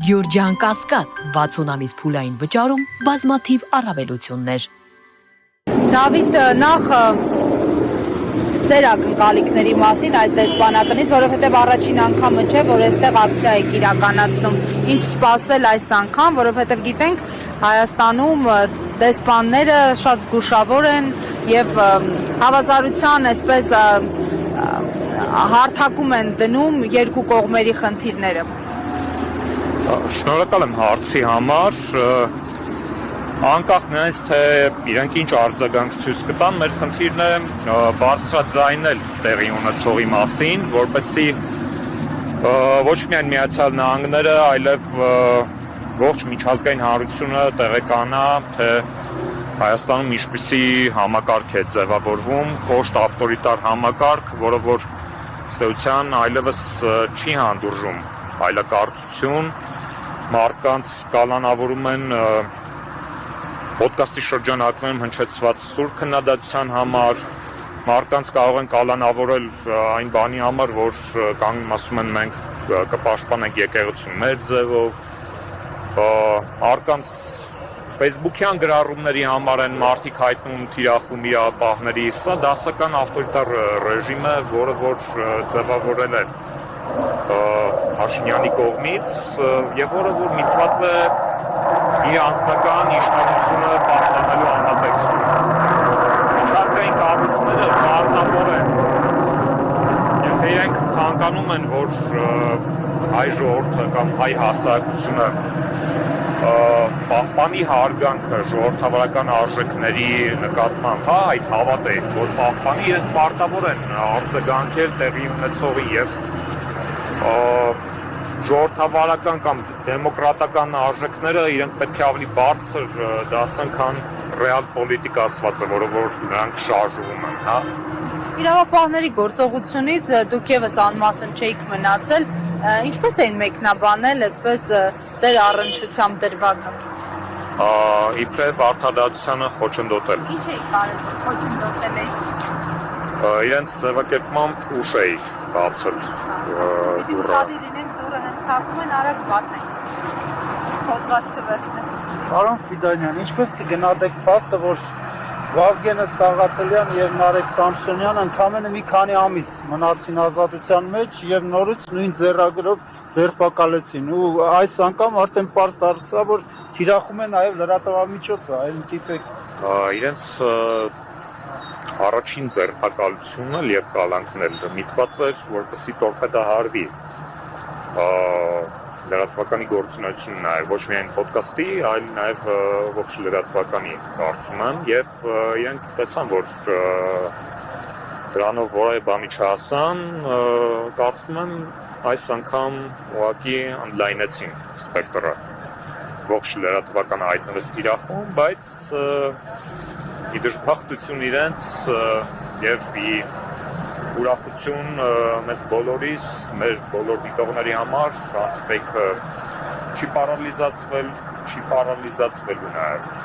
Գյուրջան Կասկադ 60 ամիս փուլային վճարում բազմաթիվ առավելություններ։ Դավիթ, նախ ձեր ակնկալիքների մասին այս դեսպանատնից, որովհետև առաջին անգամը չէ, որ այստեղ ակցիա եք իրականացնում։ Ինչ սպասել այս անգամ, որովհետև գիտենք Հայաստանում դեսպանները շատ զգուշավոր են եւ հավասարության այսպես հարթակում են դնում երկու կողմերի խնդիրները։ Շնորհակալ եմ հարցի համար, անկախ նրանից, թե իրենք ինչ արձագանք կտան, մեր խնդիրն է բարձրաձայնել տեղի ունեցողի մասին, որպեսզի ոչ միայն Միացյալ Նահանգները, այլև ողջ միջազգային հանրությունը տեղեկանա, թե Հայաստանում ինչպիսի համակարգ է ձևավորվում, կոշտ ավտորիտար համակարգ, որը որ ըստ այլևս չի հանդուրժում այլակարծություն, մարդկանց կալանավորում են ոդկասթի շրջանակներում հնչեցված սուր քննադատության համար, մարդկանց կարող են կալանավորել այն բանի համար, որ ասում են մենք կպաշտպանենք եկեղեցուն մեր ձևով, մարդկանց Facebook-յան գրառումների համար են մարդիկ հայտնում թիրախում իրապահների, սա դասական ավտորիտար ռեժիմ է, որը որ ձևավորել է Փաշինյանի կողմից եւ որը որ միտված է իր անձնական իշխանությունը պահպանելու համատեքստում։ Միջազգային կառույցները պարտավոր են, եթե իրենք ցանկանում են, որ հայ ժողովուրդը կամ հայ հասարակությունը պահպանի հարգանքը ժողովրդավարական արժեքների նկատմամբ, այդ հավատ է, որ պահպանի, իրենք պարտավոր են արձագանքել տեղի ունեցողի եւ ժողովրդավարական կամ դեմոկրատական արժեքները իրենք պետք է ավելի բարձր դասեն, քան ռեալ պոլիտիկ ասվածը, որը որ նրանք շարժվում են, հա։ Իրավապահների գործողությունից դուք եւս անմասն չէիք մնացել, ինչպես էին մեկնաբանել այսպես ձեր առնչությամբ դրվագը։ Իբրև արդարադատությանը խոչընդոտել։ Ինչ էիք կարել խոչընդոտել եք։ Իրենց ձևակերպմամբ ուշ էի բացել դուռը։ Դուռը հենց թափում են, արագ բացենք։ Փոքրած չվերցնենք։ Պարոն Ֆիդանյան, ինչպես կգնահատեք փաստը, որ Վազգենը Սաղաթելյան եւ Նարեկ Սամսոնյանը ընդամենը մի քանի ամիս մնացին ազատության մեջ եւ նորից նույն ձեռագրով ձերբակալեցին ու այս անգամ արդեն պարզ դարձավ, որ թիրախում է նաեւ լրատվամիջոցը, այլ տիպեք։ Իրենց առաջին ձերբակալությունը եւ կալանքն միտված էր, որպեսզի տորպեդահարվի լրատվականի գործունեությունը նաև ոչ միայն ոդկասթի, այլ նաև ողջ լրատվականի կարծում եմ եւ իրենք տեսան, որ դրանով որևէ բանի չհասան, կարծում եմ այս անգամ ուղղակի ընդլայնեցին սպեկտրը ողջ լրատվականը հայտնվեց թիրախում, բայց ի դժբախտություն իրենց եւ ի ուրախություն մեզ բոլորիս, մեր բոլոր դիտողների համար, ֆեյքը չի պարալիզացվել ու նաև